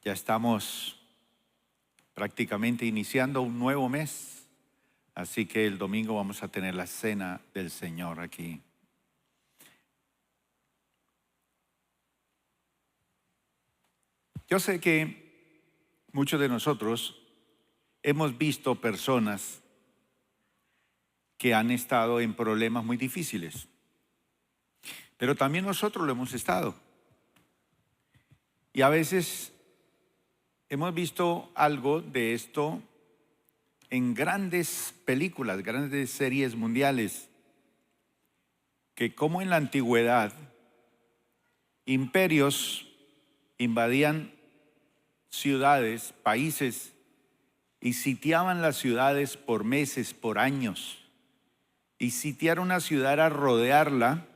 Ya estamos prácticamente iniciando un nuevo mes, así que el domingo vamos a tener la cena del Señor aquí. Yo sé que muchos de nosotros hemos visto personas que han estado en problemas muy difíciles, pero también nosotros lo hemos estado. Y a veces hemos visto algo de esto en grandes películas, grandes series mundiales, que como en la antigüedad, imperios invadían ciudades, países, y sitiaban las ciudades por meses, por años. Y sitiar una ciudad era rodearla,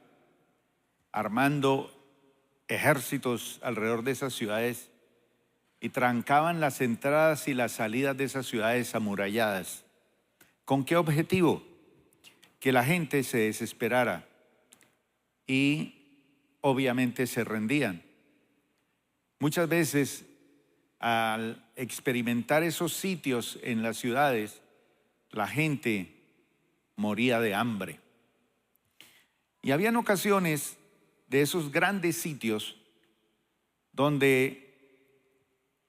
armando ejércitos alrededor de esas ciudades, y trancaban las entradas y las salidas de esas ciudades amuralladas. ¿Con qué objetivo? Que la gente se desesperara y obviamente se rendían. Muchas veces, al experimentar esos sitios en las ciudades, la gente moría de hambre. Y habían ocasiones de esos grandes sitios donde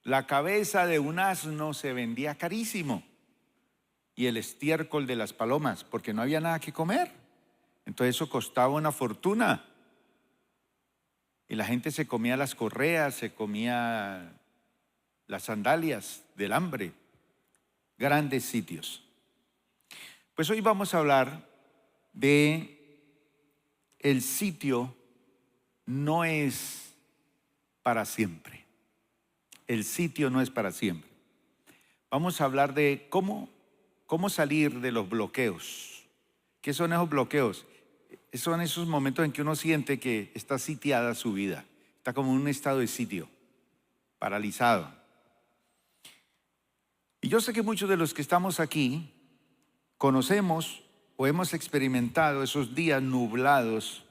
la cabeza de un asno se vendía carísimo y el estiércol de las palomas, porque no había nada que comer. Entonces eso costaba una fortuna. Y la gente se comía las correas, se comía las sandalias del hambre. Grandes sitios. Pues hoy vamos a hablar de el sitio no es para siempre. El sitio no es para siempre. Vamos a hablar de cómo salir de los bloqueos. ¿Qué son esos bloqueos? Son esos momentos en que uno siente que está sitiada su vida. Está como en un estado de sitio, paralizado. Y yo sé que muchos de los que estamos aquí conocemos o hemos experimentado esos días nublados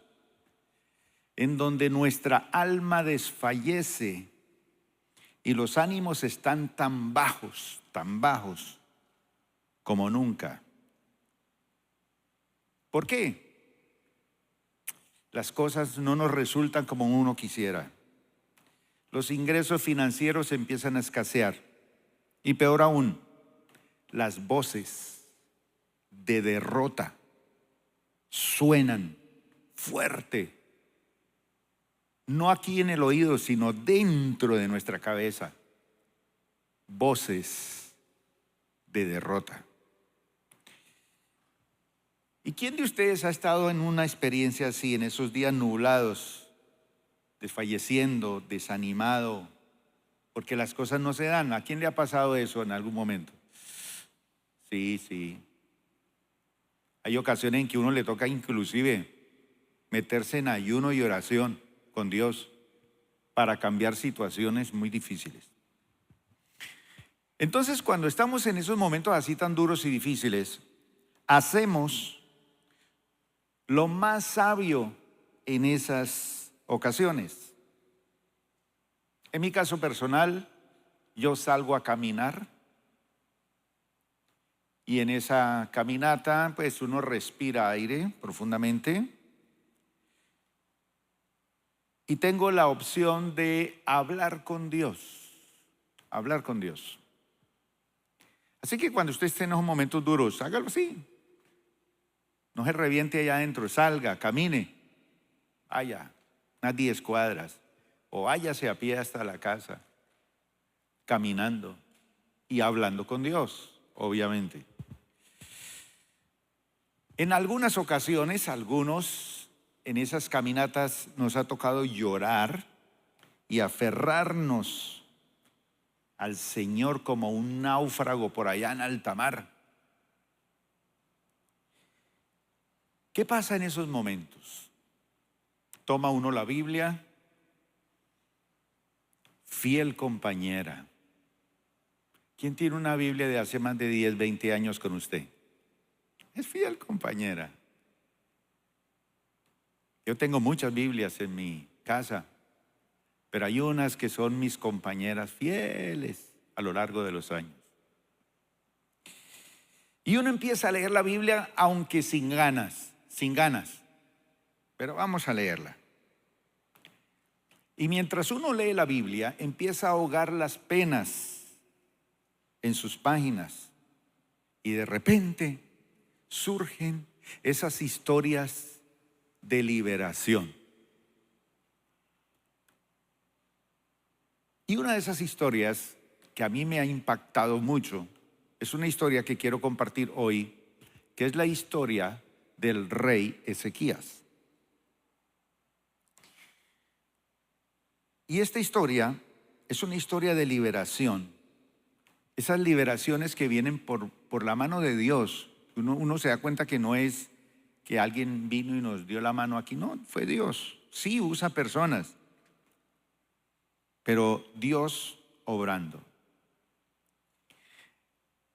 en donde nuestra alma desfallece y los ánimos están tan bajos como nunca. ¿Por qué? Las cosas no nos resultan como uno quisiera. Los ingresos financieros empiezan a escasear. Y peor aún, las voces de derrota suenan fuerte. No aquí en el oído, sino dentro de nuestra cabeza. Voces de derrota. ¿Y quién de ustedes ha estado en una experiencia así, en esos días nublados, desfalleciendo, desanimado, porque las cosas no se dan? ¿A quién le ha pasado eso en algún momento? Sí. Hay ocasiones en que a uno le toca inclusive meterse en ayuno y oración con Dios para cambiar situaciones muy difíciles. Entonces, cuando estamos en esos momentos así tan duros y difíciles, hacemos lo más sabio en esas ocasiones. En mi caso personal, yo salgo a caminar y en esa caminata pues uno respira aire profundamente y tengo la opción de hablar con Dios. Así que cuando usted esté en esos momentos duros, hágalo así. No se reviente allá adentro, salga, camine, vaya unas 10 cuadras o váyase a pie hasta la casa, caminando y hablando con Dios, obviamente. En algunas ocasiones, algunos en esas caminatas nos ha tocado llorar y aferrarnos al Señor como un náufrago por allá en alta mar. ¿Qué pasa en esos momentos? Toma uno la Biblia, fiel compañera. ¿Quién tiene una Biblia de hace más de 10, 20 años con usted? Es fiel compañera. Yo tengo muchas Biblias en mi casa, pero hay unas que son mis compañeras fieles a lo largo de los años. Y uno empieza a leer la Biblia aunque sin ganas, pero vamos a leerla. Y mientras uno lee la Biblia, empieza a ahogar las penas en sus páginas. Y de repente surgen esas historias de liberación. Y una de esas historias que a mí me ha impactado mucho es una historia que quiero compartir hoy, que es la historia del rey Ezequías. Y esta historia es una historia de liberación. Esas liberaciones que vienen por la mano de Dios. Uno se da cuenta que no es que alguien vino y nos dio la mano aquí. No, fue Dios. Sí, usa personas, pero Dios obrando.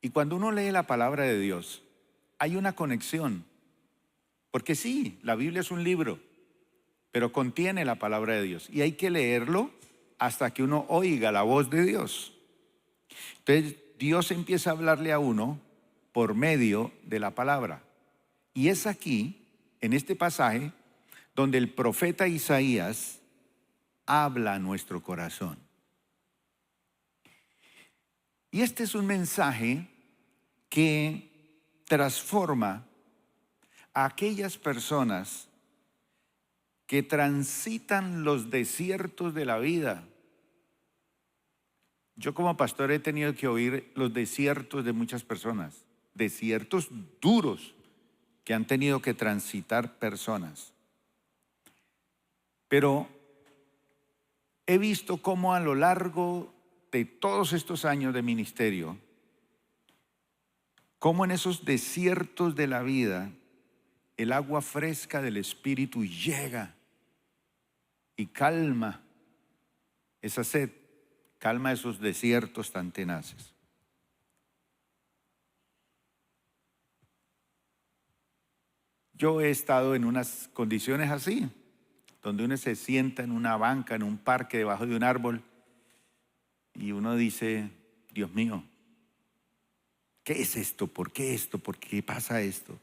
Y cuando uno lee la palabra de Dios, hay una conexión. Porque sí, la Biblia es un libro, pero contiene la palabra de Dios. Y hay que leerlo hasta que uno oiga la voz de Dios. Entonces, Dios empieza a hablarle a uno por medio de la palabra. Y es aquí, en este pasaje, donde el profeta Isaías habla a nuestro corazón. Y este es un mensaje que transforma a aquellas personas que transitan los desiertos de la vida. Yo como pastor he tenido que oír los desiertos de muchas personas, desiertos duros que han tenido que transitar personas. Pero he visto cómo a lo largo de todos estos años de ministerio, cómo en esos desiertos de la vida, el agua fresca del Espíritu llega y calma esa sed, calma esos desiertos tan tenaces. Yo he estado en unas condiciones así, donde uno se sienta en una banca, en un parque, debajo de un árbol, y uno dice, Dios mío, ¿qué es esto? ¿Por qué esto? ¿Por qué pasa esto?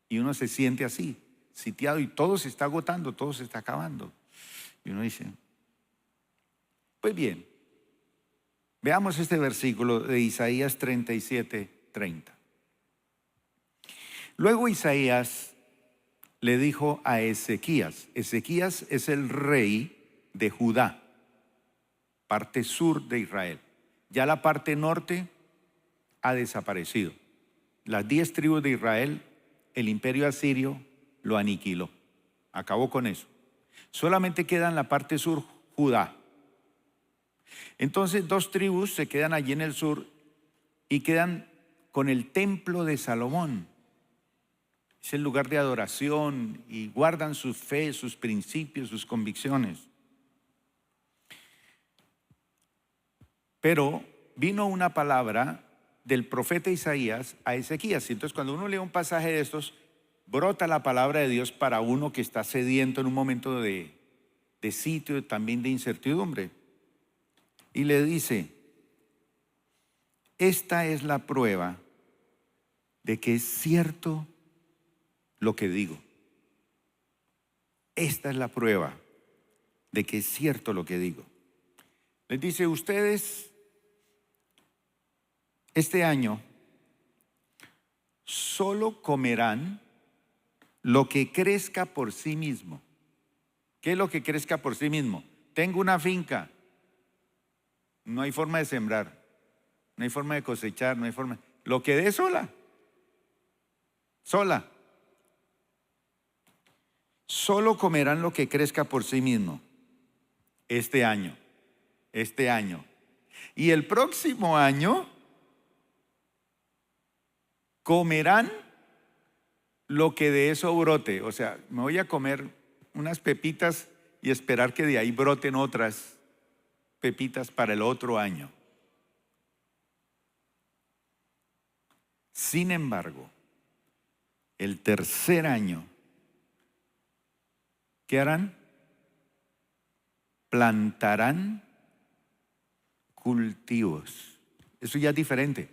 Y uno se siente así, sitiado, y todo se está agotando, todo se está acabando. Y uno dice, pues bien, veamos este versículo de Isaías 37:30. Luego Isaías le dijo a Ezequías, Ezequías es el rey de Judá, parte sur de Israel. Ya la parte norte ha desaparecido. Las 10 tribus de Israel, el imperio asirio lo aniquiló, acabó con eso. Solamente queda en la parte sur Judá. Entonces 2 tribus se quedan allí en el sur y quedan con el templo de Salomón. Es el lugar de adoración y guardan su fe, sus principios, sus convicciones. Pero vino una palabra del profeta Isaías a Ezequías. Entonces cuando uno lee un pasaje de estos, brota la palabra de Dios para uno que está sediento en un momento de sitio, también de incertidumbre. Y le dice, esta es la prueba de que es cierto lo que digo. Esta es la prueba de que es cierto lo que digo. Les dice, ustedes este año solo comerán lo que crezca por sí mismo. ¿Qué es lo que crezca por sí mismo? Tengo una finca, no hay forma de sembrar, no hay forma de cosechar, no hay forma. Lo que dé sola. Solo comerán lo que crezca por sí mismo este año. Y el próximo año comerán lo que de eso brote. O sea, me voy a comer unas pepitas y esperar que de ahí broten otras pepitas para el otro año. Sin embargo, el tercer año, ¿qué harán? plantarán cultivos. Eso ya es diferente.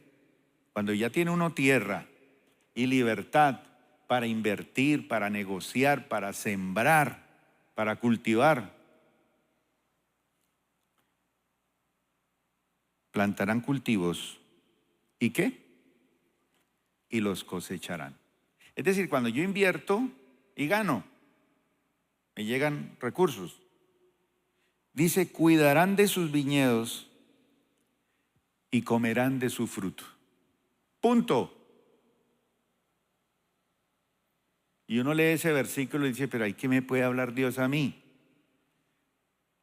Cuando ya tiene uno tierra y libertad para invertir, para negociar, para sembrar, para cultivar, plantarán cultivos. ¿Y qué? Y los cosecharán. Es decir, cuando yo invierto y gano, me llegan recursos. Dice, cuidarán de sus viñedos y comerán de su fruto. Punto. Y uno lee ese versículo y dice, pero ¿ahí qué me puede hablar Dios a mí?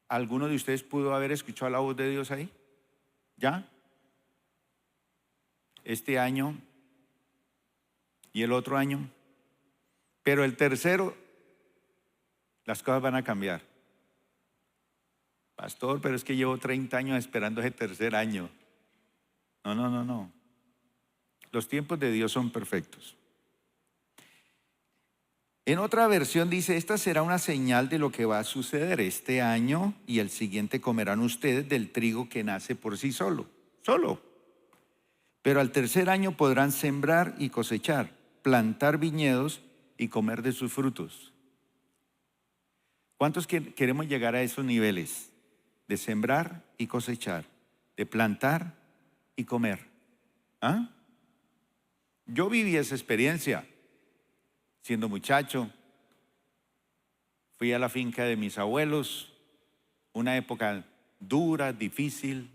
¿Alguno de ustedes pudo haber escuchado la voz de Dios ahí? ¿Ya? Este año y el otro año. Pero el tercero, las cosas van a cambiar. Pastor, pero es que llevo 30 años esperando ese tercer año. No. Los tiempos de Dios son perfectos. En otra versión dice, esta será una señal de lo que va a suceder. Este año y el siguiente comerán ustedes del trigo que nace por sí solo. Pero al tercer año podrán sembrar y cosechar, plantar viñedos y comer de sus frutos. ¿Cuántos queremos llegar a esos niveles? De sembrar y cosechar, de plantar y comer. ¿Ah? Yo viví esa experiencia siendo muchacho. Fui a la finca de mis abuelos, una época dura, difícil,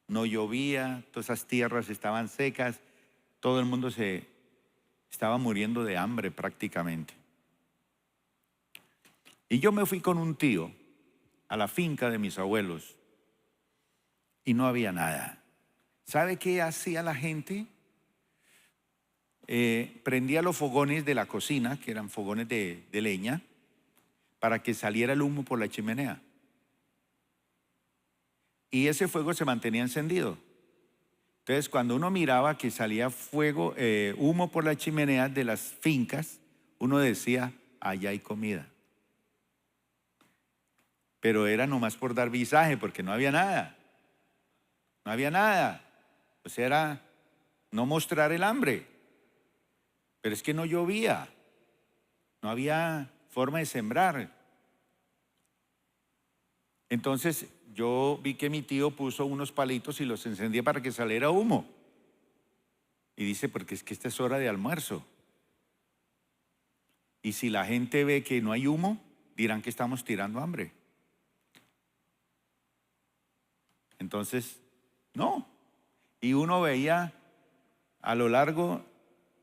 no llovía, todas esas tierras estaban secas, todo el mundo se estaba muriendo de hambre prácticamente. Y yo me fui con un tío a la finca de mis abuelos y no había nada. ¿Sabe qué hacía la gente? Prendía los fogones de la cocina, que eran fogones de leña, para que saliera el humo por la chimenea. Y ese fuego se mantenía encendido. Entonces, cuando uno miraba que salía fuego, humo por la chimenea de las fincas, uno decía, allá hay comida. Pero era nomás por dar visaje, porque no había nada. No había nada. O sea, era no mostrar el hambre. Pero es que no llovía. No había forma de sembrar. Entonces yo vi que mi tío puso unos palitos y los encendía para que saliera humo. Y dice, porque es que esta es hora de almuerzo. Y si la gente ve que no hay humo, dirán que estamos tirando hambre. Entonces, no. Y uno veía a lo largo,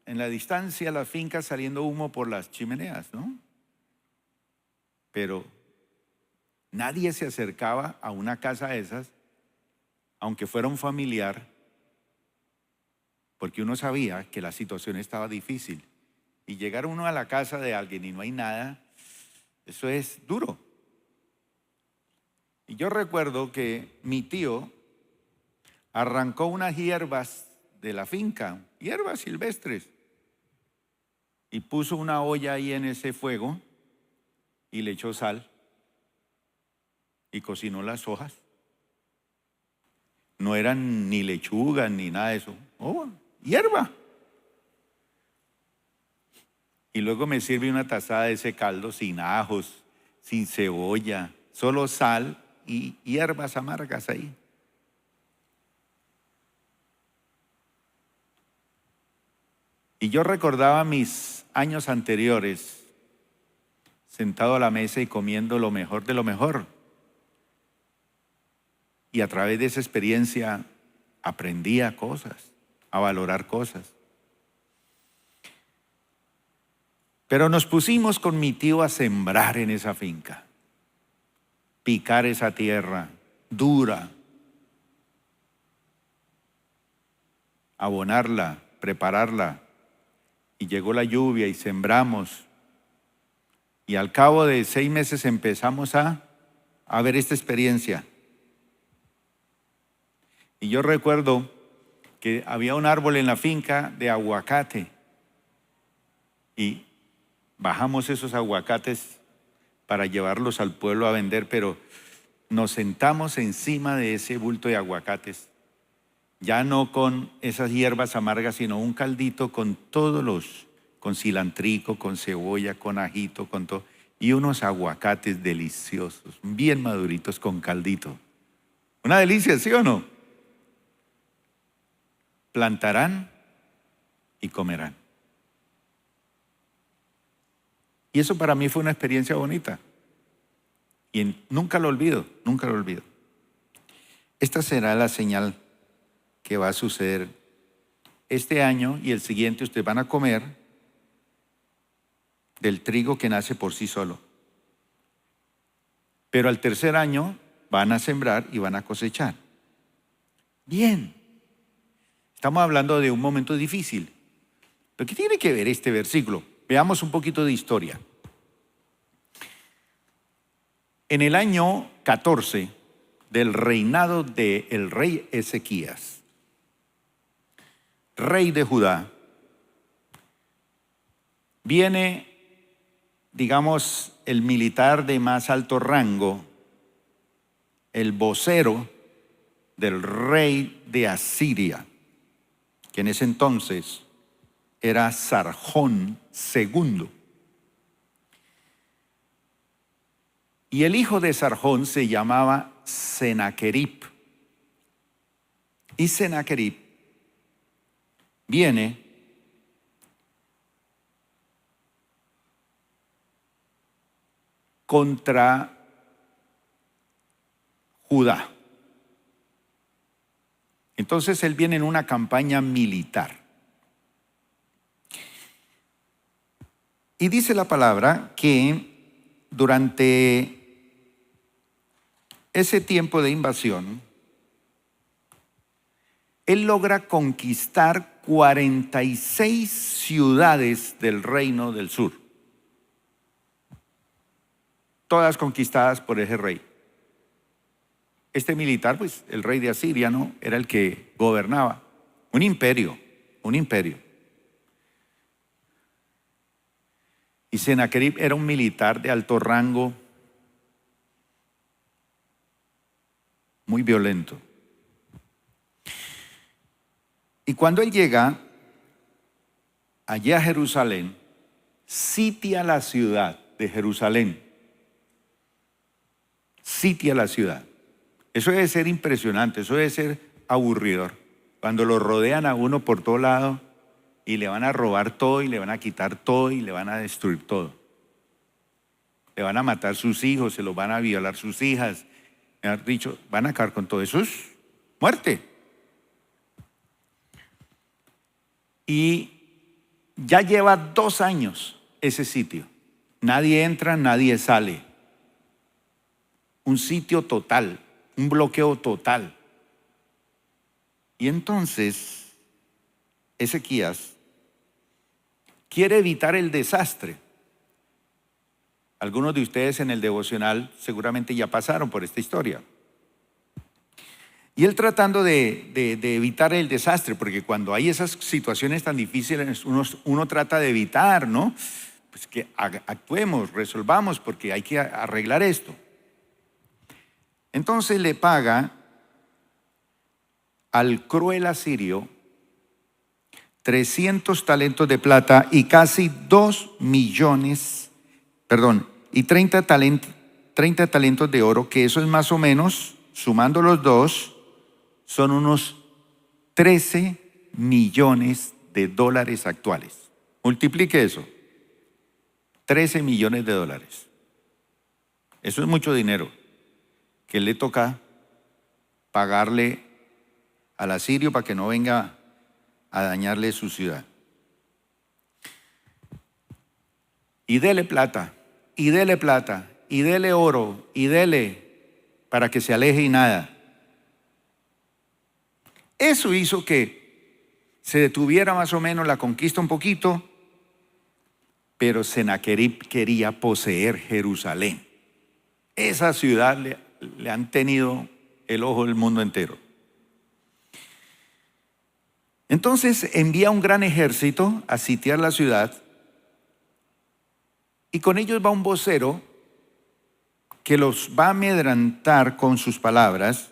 en la distancia, las fincas saliendo humo por las chimeneas, ¿no? Pero nadie se acercaba a una casa de esas, aunque fuera un familiar, porque uno sabía que la situación estaba difícil. Y llegar uno a la casa de alguien y no hay nada, eso es duro. Y yo recuerdo que mi tío arrancó unas hierbas de la finca, hierbas silvestres, y puso una olla ahí en ese fuego y le echó sal y cocinó las hojas. No eran ni lechugas ni nada de eso. Oh, hierba. Y luego me sirve una tazada de ese caldo sin ajos, sin cebolla, solo sal y hierbas amargas ahí. Y yo recordaba mis años anteriores, sentado a la mesa y comiendo lo mejor de lo mejor. Y a través de esa experiencia aprendía cosas, a valorar cosas. Pero nos pusimos con mi tío a sembrar en esa finca, picar esa tierra dura, abonarla, prepararla. Y llegó la lluvia y sembramos. Y al cabo de 6 meses empezamos a ver esta experiencia. Y yo recuerdo que había un árbol en la finca de aguacate. Y bajamos esos aguacates para llevarlos al pueblo a vender, pero nos sentamos encima de ese bulto de aguacates, ya no con esas hierbas amargas, sino un caldito con con cilantrico, con cebolla, con ajito, con todo, y unos aguacates deliciosos, bien maduritos con caldito. Una delicia, ¿sí o no? Plantarán y comerán. Y eso para mí fue una experiencia bonita. Y nunca lo olvido, nunca lo olvido. Esta será la señal que va a suceder este año y el siguiente. Ustedes van a comer del trigo que nace por sí solo. Pero al tercer año van a sembrar y van a cosechar. Bien. Estamos hablando de un momento difícil. ¿Pero qué tiene que ver este versículo? Veamos un poquito de historia. En el año 14 del reinado del rey Ezequías, rey de Judá, viene, digamos, el militar de más alto rango, el vocero del rey de Asiria, que en ese entonces era Sargón II. Y el hijo de Sargón se llamaba Senaquerib. Y Senaquerib viene contra Judá. Entonces él viene en una campaña militar. Y dice la palabra que durante ese tiempo de invasión, él logra conquistar 46 ciudades del reino del sur. Todas conquistadas por ese rey. Este militar, pues el rey de Asiria, ¿no? Era el que gobernaba. Un imperio, un imperio. Y Senaquerib era un militar de alto rango, muy violento. Y cuando él llega allá a Jerusalén, sitia la ciudad de Jerusalén. Sitia la ciudad. Eso debe ser impresionante, eso debe ser aburridor. Cuando lo rodean a uno por todo lado y le van a robar todo y le van a quitar todo y le van a destruir todo. Le van a matar sus hijos, se los van a violar sus hijas. Me han dicho, van a acabar con todo eso, es muerte. Y ya lleva 2 años ese sitio. Nadie entra, nadie sale. Un sitio total, un bloqueo total. Y entonces, Ezequías quiere evitar el desastre. Algunos de ustedes en el devocional seguramente ya pasaron por esta historia. Y él tratando de evitar el desastre, porque cuando hay esas situaciones tan difíciles, uno trata de evitar, ¿no? Pues que actuemos, resolvamos, porque hay que arreglar esto. Entonces le paga al cruel asirio 300 talentos de plata y casi 2 millones, y 30 talentos de oro, que eso es más o menos, sumando los dos, son unos 13 millones de dólares actuales. Multiplique eso. 13 millones de dólares. Eso es mucho dinero que le toca pagarle al asirio para que no venga a dañarle su ciudad. Y dele plata, y dele plata, y dele oro, y dele para que se aleje y nada. Eso hizo que se detuviera más o menos la conquista un poquito, pero Senaquerib quería poseer Jerusalén. Esa ciudad le han tenido el ojo del mundo entero. Entonces envía un gran ejército a sitiar la ciudad y con ellos va un vocero que los va a amedrentar con sus palabras,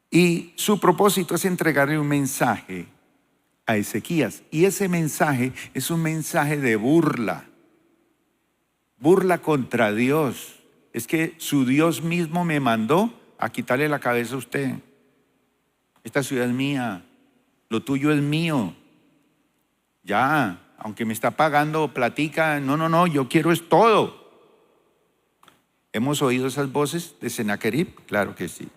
y su propósito es entregarle un mensaje a Ezequías. Y ese mensaje es un mensaje de burla contra Dios. Es que su Dios mismo me mandó a quitarle la cabeza a usted. Esta ciudad es mía, lo tuyo es mío. Ya, aunque me está pagando platica, no, yo quiero es todo. ¿Hemos oído esas voces de Sennacherib? Claro que sí.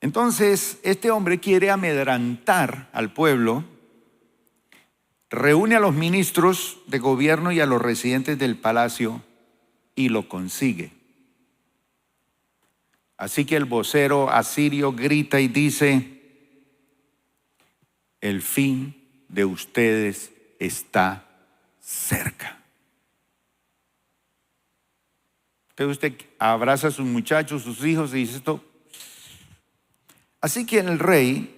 Entonces, este hombre quiere amedrentar al pueblo, reúne a los ministros de gobierno y a los residentes del palacio y lo consigue. Así que el vocero asirio grita y dice: el fin de ustedes está cerca. Entonces usted abraza a sus muchachos, sus hijos y dice esto. Así que el rey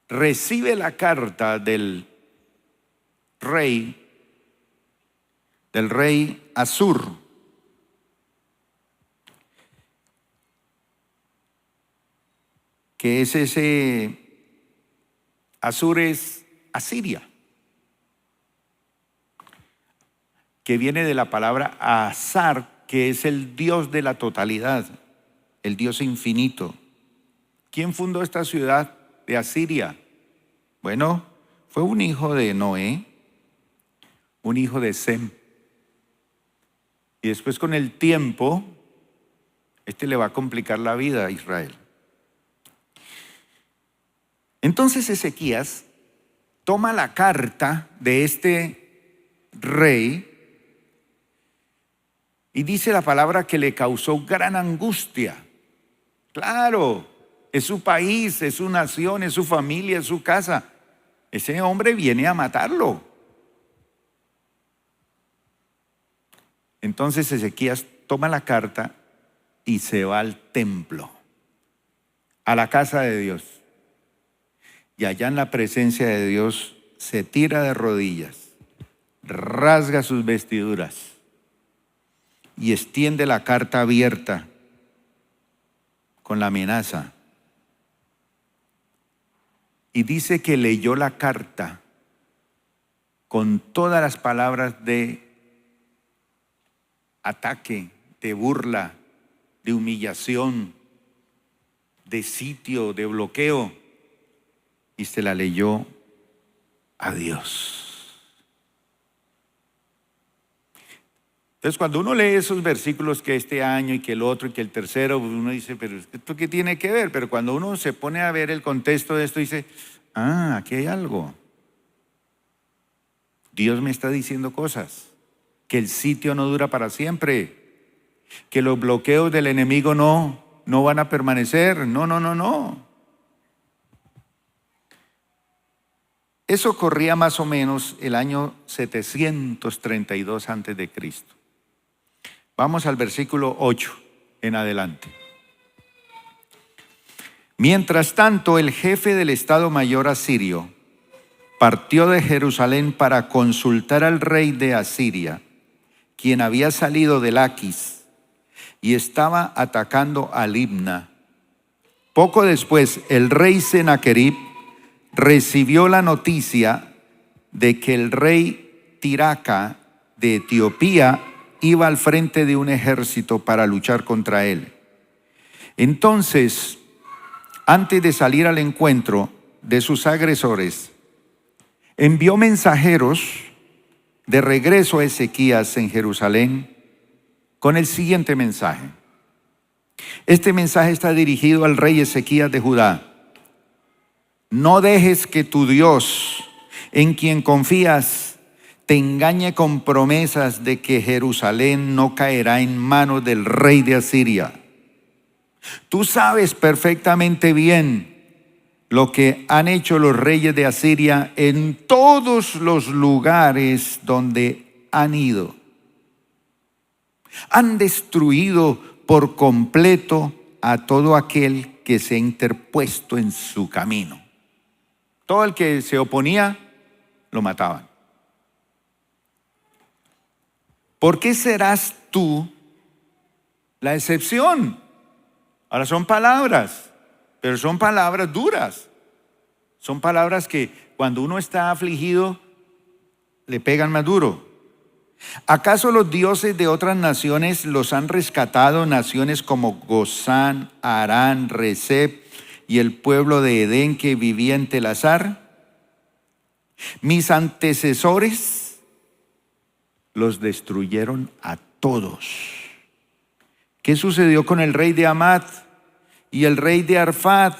recibe la carta del rey Asur, que es ese, Asur es Asiria, que viene de la palabra Azar, que es el Dios de la totalidad, el Dios infinito. ¿Quién fundó esta ciudad de Asiria? Bueno, fue un hijo de Noé, un hijo de Sem. Y después, con el tiempo, le va a complicar la vida a Israel. Entonces Ezequías toma la carta de este rey y dice la palabra que le causó gran angustia. Claro, es su país, es su nación, es su familia, es su casa. Ese hombre viene a matarlo. Entonces Ezequías toma la carta y se va al templo, a la casa de Dios. Y allá en la presencia de Dios se tira de rodillas, rasga sus vestiduras y extiende la carta abierta con la amenaza. Y dice que leyó la carta con todas las palabras de ataque, de burla, de humillación, de sitio, de bloqueo, y se la leyó a Dios. Entonces, cuando uno lee esos versículos, que este año y que el otro y que el tercero, uno dice, pero ¿esto qué tiene que ver? Pero cuando uno se pone a ver el contexto de esto, dice, aquí hay algo. Dios me está diciendo cosas, que el sitio no dura para siempre, que los bloqueos del enemigo no van a permanecer. No. Eso ocurría más o menos el año 732 antes de Cristo. Vamos al versículo 8 en adelante. Mientras tanto, el jefe del Estado Mayor asirio partió de Jerusalén para consultar al rey de Asiria, quien había salido de Laquis y estaba atacando a Libna. Poco después, el rey Sennacherib recibió la noticia de que el rey Tiraca de Etiopía iba al frente de un ejército para luchar contra él. Entonces, antes de salir al encuentro de sus agresores, envió mensajeros de regreso a Ezequías en Jerusalén con el siguiente mensaje. Este mensaje está dirigido al rey Ezequías de Judá. No dejes que tu Dios, en quien confías, te engañe con promesas de que Jerusalén no caerá en manos del rey de Asiria. Tú sabes perfectamente bien lo que han hecho los reyes de Asiria en todos los lugares donde han ido. Han destruido por completo a todo aquel que se ha interpuesto en su camino. Todo el que se oponía, lo mataban. ¿Por qué serás tú la excepción? Ahora son palabras, pero son palabras duras. Son palabras que cuando uno está afligido le pegan más duro. ¿Acaso los dioses de otras naciones los han rescatado, naciones como Gozán, Harán, Rezep y el pueblo de Edén que vivía en Telasar? Mis antecesores los destruyeron a todos. ¿Qué sucedió con el rey de Hamat y el rey de Arfad?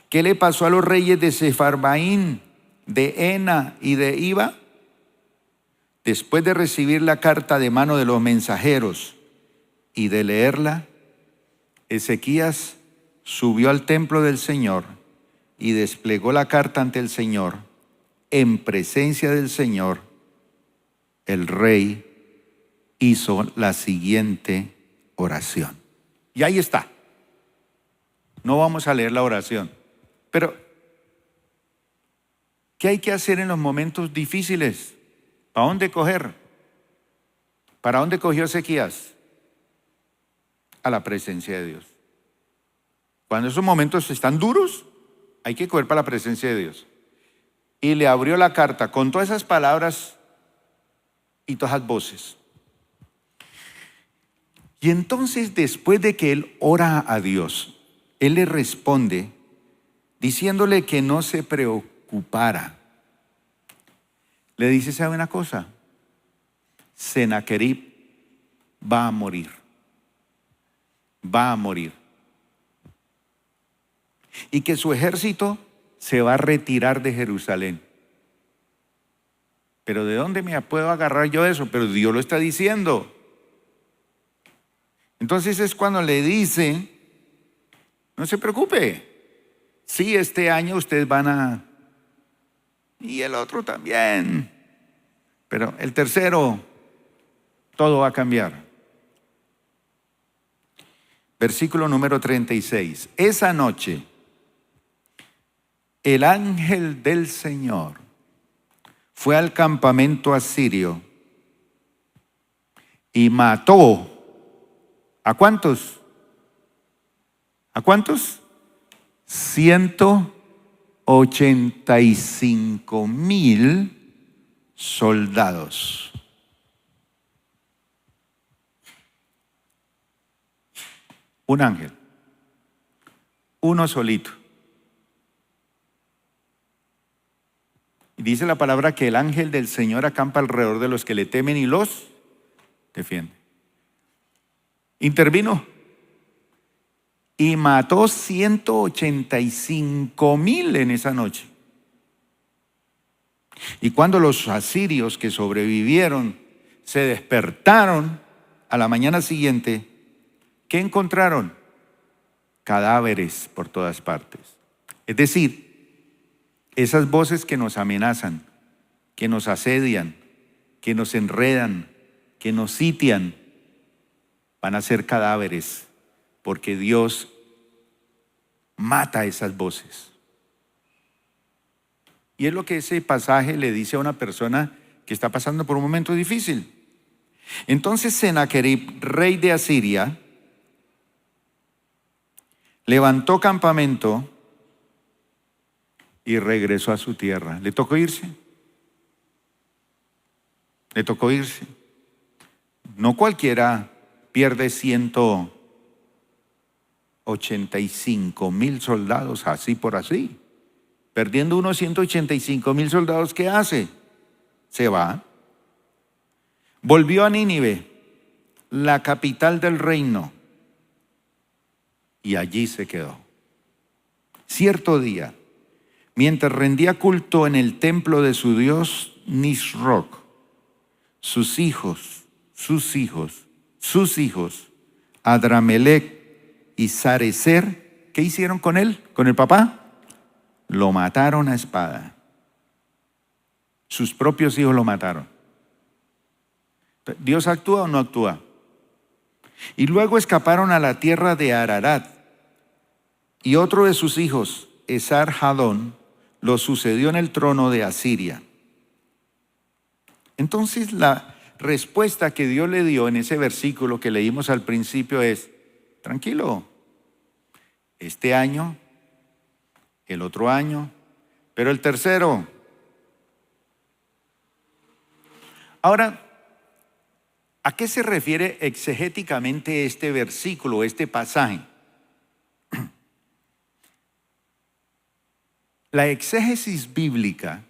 ¿Qué le pasó a los reyes de Sefarbaín, de Ena y de Iva? Después de recibir la carta de mano de los mensajeros y de leerla, Ezequías subió al templo del Señor y desplegó la carta ante el Señor. En presencia del Señor, el rey hizo la siguiente oración. Y ahí está. No vamos a leer la oración, pero ¿qué hay que hacer en los momentos difíciles? ¿Para dónde coger? ¿Para dónde cogió Ezequías? A la presencia de Dios. Cuando esos momentos están duros, hay que coger para la presencia de Dios. Y le abrió la carta con todas esas palabras y todas esas voces. Y entonces, después de que él ora a Dios, él le responde diciéndole que no se preocupara. Le dice, ¿sabe una cosa? Sennacherib va a morir. Va a morir. Y que su ejército se va a retirar de Jerusalén. ¿Pero de dónde me puedo agarrar yo de eso? Pero Dios lo está diciendo. Entonces es cuando le dice, no se preocupe. Sí, este año ustedes van a... Y el otro también. Pero el tercero, todo va a cambiar. Versículo número 36. Esa noche, el ángel del Señor fue al campamento asirio y mató. ¿A cuántos? ¿A cuántos? 185,000 soldados. Un ángel, uno solito. Y dice la palabra que el ángel del Señor acampa alrededor de los que le temen y los defiende. Intervino y mató 185,000 en esa noche. Y cuando los asirios que sobrevivieron se despertaron a la mañana siguiente, ¿qué encontraron? Cadáveres por todas partes. Es decir, esas voces que nos amenazan, que nos asedian, que nos enredan, que nos sitian, van a ser cadáveres, porque Dios mata esas voces. Y es lo que ese pasaje le dice a una persona que está pasando por un momento difícil. Entonces Sennacherib, rey de Asiria, levantó campamento y regresó a su tierra. ¿Le tocó irse? Le tocó irse. No cualquiera pierde 185,000 soldados así por así. Perdiendo unos 185,000 soldados, ¿qué hace? Se va. Volvió a Nínive, la capital del reino, y allí se quedó. Cierto día, mientras rendía culto en el templo de su dios Nisroch, sus hijos, Adramelech y Sarecer, ¿qué hicieron con él? ¿Con el papá? Lo mataron a espada. Sus propios hijos lo mataron. ¿Dios actúa o no actúa? Y luego escaparon a la tierra de Ararat. Y otro de sus hijos, Esar-Hadón, lo sucedió en el trono de Asiria. Entonces la respuesta que Dios le dio en ese versículo que leímos al principio es: tranquilo, este año, el otro año, pero el tercero. Ahora, ¿a qué se refiere exegéticamente este versículo, este pasaje? La exégesis bíblica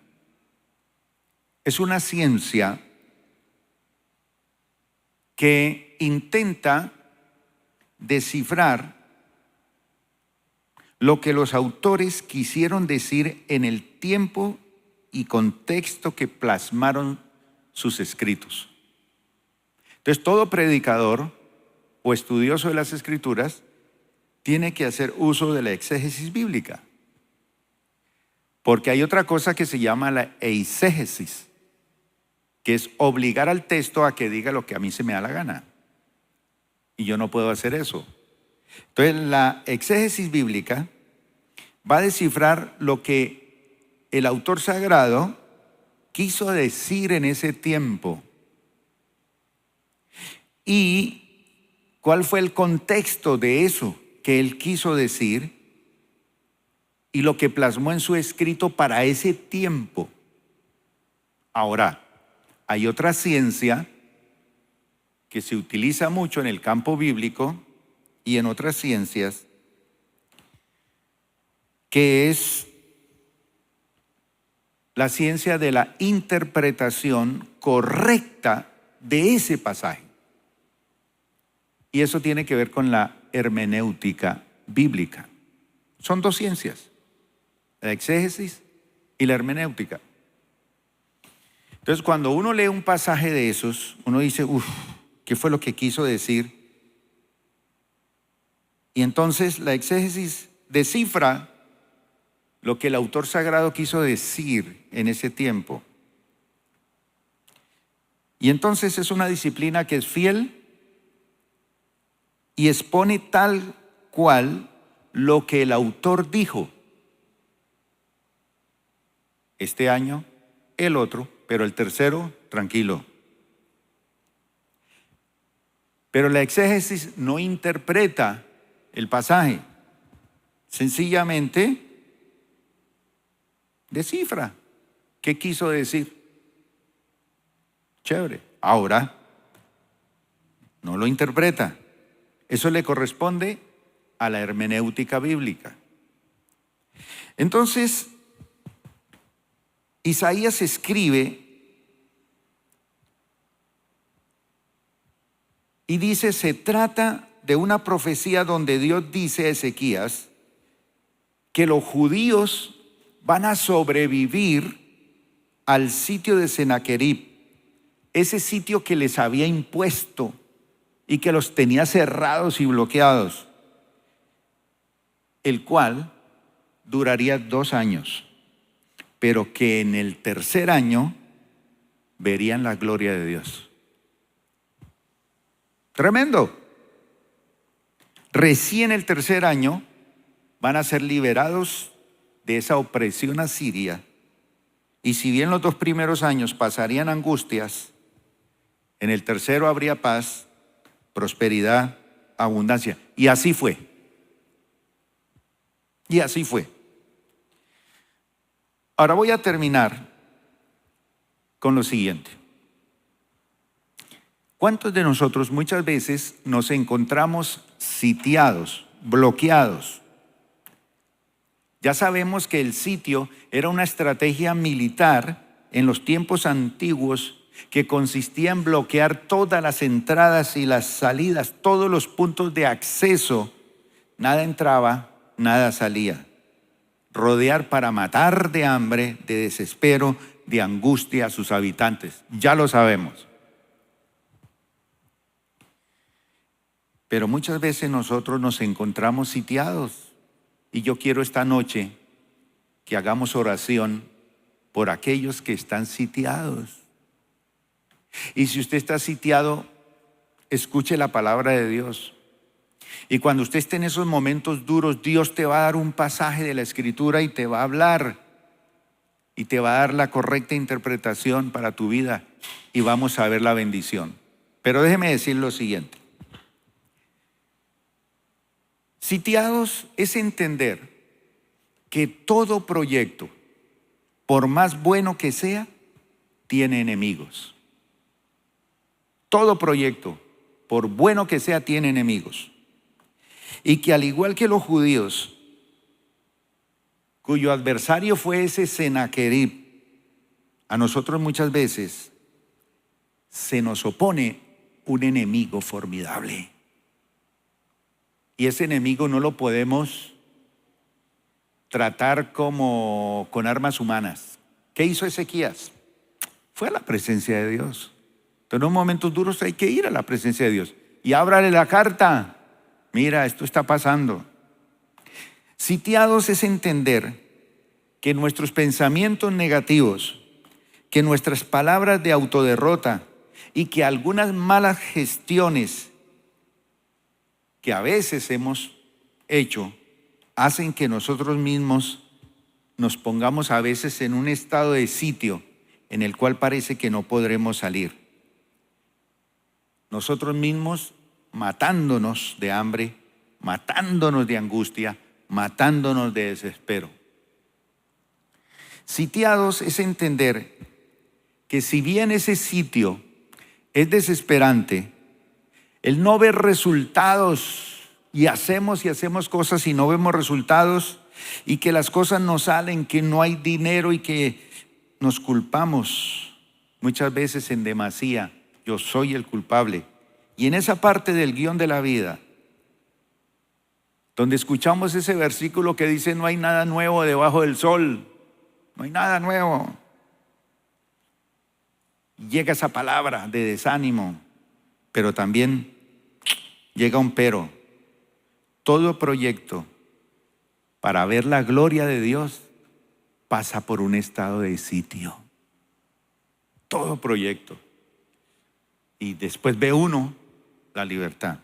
es una ciencia que intenta descifrar lo que los autores quisieron decir en el tiempo y contexto que plasmaron sus escritos. Entonces, todo predicador o estudioso de las Escrituras tiene que hacer uso de la exégesis bíblica. Porque hay otra cosa que se llama la eisegesis, que es obligar al texto a que diga lo que a mí se me da la gana. Y yo no puedo hacer eso. Entonces, la exégesis bíblica va a descifrar lo que el autor sagrado quiso decir en ese tiempo. Y cuál fue el contexto de eso que él quiso decir y lo que plasmó en su escrito para ese tiempo. Ahora, hay otra ciencia que se utiliza mucho en el campo bíblico y en otras ciencias, que es la ciencia de la interpretación correcta de ese pasaje. Y eso tiene que ver con la hermenéutica bíblica. Son dos ciencias: la exégesis y la hermenéutica. Entonces, cuando uno lee un pasaje de esos, uno dice: ¿qué fue lo que quiso decir? Y entonces la exégesis descifra lo que el autor sagrado quiso decir en ese tiempo. Y entonces es una disciplina que es fiel y expone tal cual lo que el autor dijo. Este año, el otro, pero el tercero, tranquilo. Pero la exégesis no interpreta el pasaje, sencillamente descifra qué quiso decir. Chévere. Ahora, no lo interpreta. Eso le corresponde a la hermenéutica bíblica. Entonces, Isaías escribe y dice: se trata de una profecía donde Dios dice a Ezequías que los judíos van a sobrevivir al sitio de Sennacherib, ese sitio que les había impuesto y que los tenía cerrados y bloqueados, el cual duraría 2 años, pero que en el tercer año verían la gloria de Dios. Tremendo. Recién el tercer año van a ser liberados de esa opresión asiria, y si bien los 2 primeros años pasarían angustias, en el tercero habría paz, prosperidad, abundancia. Y así fue. Y así fue. Ahora voy a terminar con lo siguiente. ¿Cuántos de nosotros muchas veces nos encontramos sitiados, bloqueados? Ya sabemos que el sitio era una estrategia militar en los tiempos antiguos que consistía en bloquear todas las entradas y las salidas, todos los puntos de acceso. Nada entraba, nada salía. Rodear para matar de hambre, de desespero, de angustia a sus habitantes. Ya lo sabemos. Pero muchas veces nosotros nos encontramos sitiados. Y yo quiero esta noche que hagamos oración por aquellos que están sitiados. Y si usted está sitiado, escuche la palabra de Dios. Y cuando usted esté en esos momentos duros, Dios te va a dar un pasaje de la Escritura y te va a hablar. y te va a dar la correcta interpretación para tu vida y vamos a ver la bendición. Pero déjeme decir lo siguiente. Sitiados es entender que todo proyecto, por más bueno que sea, tiene enemigos. Todo proyecto, por bueno que sea, tiene enemigos. Y que al igual que los judíos, cuyo adversario fue ese Sennacherib, a nosotros muchas veces se nos opone un enemigo formidable. Y ese enemigo no lo podemos tratar como con armas humanas. ¿Qué hizo Ezequías? Fue a la presencia de Dios. Entonces, en los momentos duros hay que ir a la presencia de Dios. Y ábrale la carta. Mira, esto está pasando. Sitiados es entender que nuestros pensamientos negativos, que nuestras palabras de autoderrota y que algunas malas gestiones que a veces hemos hecho hacen que nosotros mismos nos pongamos a veces en un estado de sitio en el cual parece que no podremos salir. Nosotros mismos matándonos de hambre, matándonos de angustia, matándonos de desespero. Sitiados es entender que si bien ese sitio es desesperante, el no ver resultados y hacemos cosas y no vemos resultados y que las cosas no salen, que no hay dinero y que nos culpamos muchas veces en demasía. Yo soy el culpable. Y en esa parte del guión de la vida, donde escuchamos ese versículo que dice no hay nada nuevo debajo del sol, no hay nada nuevo. Llega esa palabra de desánimo, pero también llega un pero. Todo proyecto para ver la gloria de Dios pasa por un estado de sitio. Todo proyecto. Y después ve uno la libertad.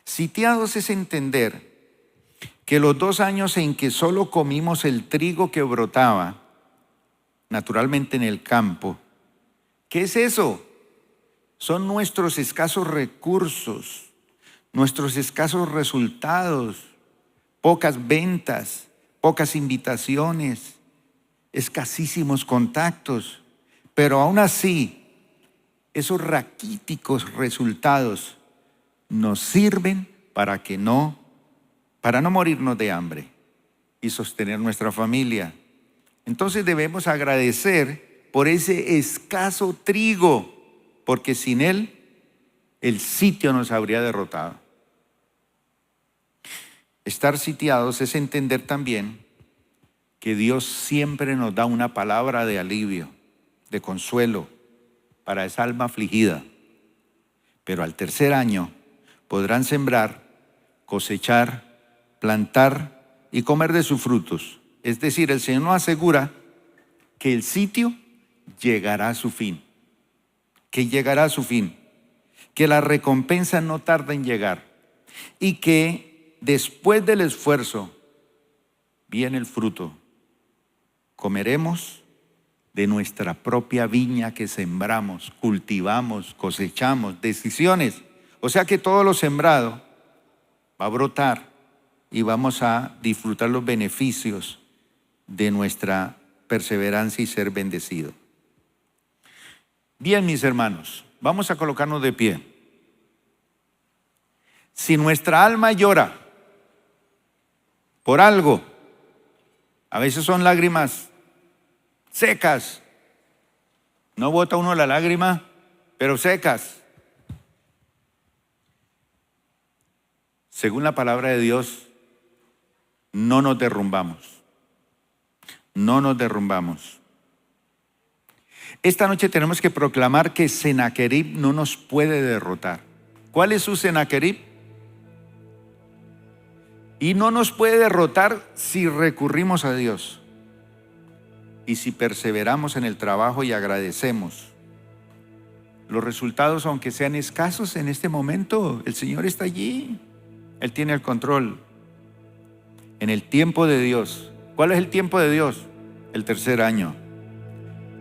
Sitiados es entender que los 2 años en que solo comimos el trigo que brotaba naturalmente en el campo, ¿qué es eso? Son nuestros escasos recursos, nuestros escasos resultados, pocas ventas, pocas invitaciones, escasísimos contactos, pero aún así, esos raquíticos resultados nos sirven para no morirnos de hambre y sostener nuestra familia. Entonces debemos agradecer por ese escaso trigo, porque sin él el sitio nos habría derrotado. Estar sitiados es entender también que Dios siempre nos da una palabra de alivio, de consuelo para esa alma afligida. Pero al 3er año podrán sembrar, cosechar, plantar y comer de sus frutos. Es decir, el Señor nos asegura que el sitio llegará a su fin, que la recompensa no tarda en llegar y que después del esfuerzo viene el fruto. Comeremos de nuestra propia viña que sembramos, cultivamos, cosechamos, decisiones. O sea que todo lo sembrado va a brotar y vamos a disfrutar los beneficios de nuestra perseverancia y ser bendecido. Bien, mis hermanos, vamos a colocarnos de pie. Si nuestra alma llora por algo, a veces son lágrimas secas. No bota uno la lágrima, pero secas. Según la palabra de Dios, no nos derrumbamos. No nos derrumbamos. Esta noche tenemos que proclamar que Sennacherib no nos puede derrotar. ¿Cuál es su Sennacherib? Y no nos puede derrotar si recurrimos a Dios y si perseveramos en el trabajo y agradecemos. Los resultados, aunque sean escasos en este momento, el Señor está allí. Él tiene el control. En el tiempo de Dios. ¿Cuál es el tiempo de Dios? El tercer año,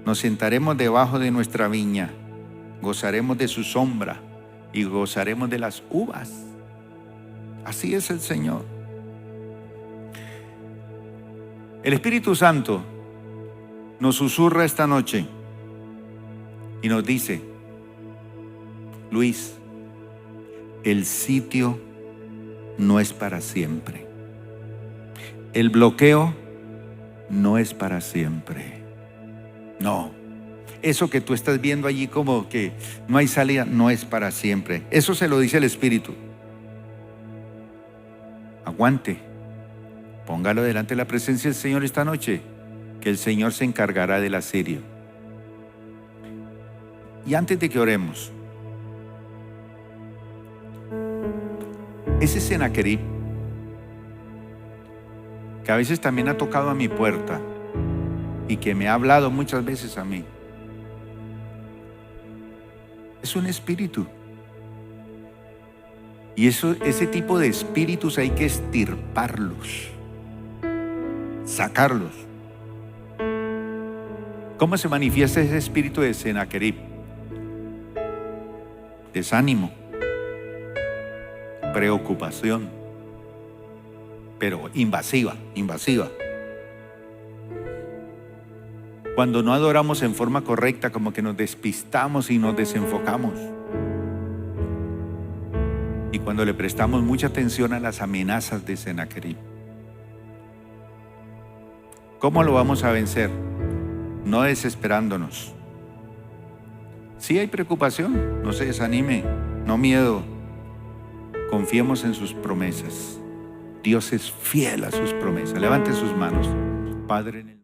nos sentaremos debajo de nuestra viña, gozaremos de su sombra y gozaremos de las uvas. Así es el Señor. El Espíritu Santo nos susurra esta noche y nos dice: Luis, el sitio no es para siempre. El bloqueo no es para siempre. No. Eso que tú estás viendo allí como que no hay salida, no es para siempre. Eso se lo dice el Espíritu. Aguante. Póngalo delante de la presencia del Señor esta noche, que el Señor se encargará del asirio. Y antes de que oremos, ese Sennacherib, que a veces también ha tocado a mi puerta y que me ha hablado muchas veces a mí, es un espíritu. Y ese tipo de espíritus hay que extirparlos, sacarlos. ¿Cómo se manifiesta ese espíritu de Sennacherib? Desánimo, preocupación, pero invasiva. Cuando no adoramos en forma correcta, como que nos despistamos y nos desenfocamos. Y cuando le prestamos mucha atención a las amenazas de Sennacherib. ¿Cómo lo vamos a vencer? No desesperándonos. Sí hay preocupación, no se desanime, no miedo. Confiemos en sus promesas. Dios es fiel a sus promesas. Levante sus manos. Padre, en el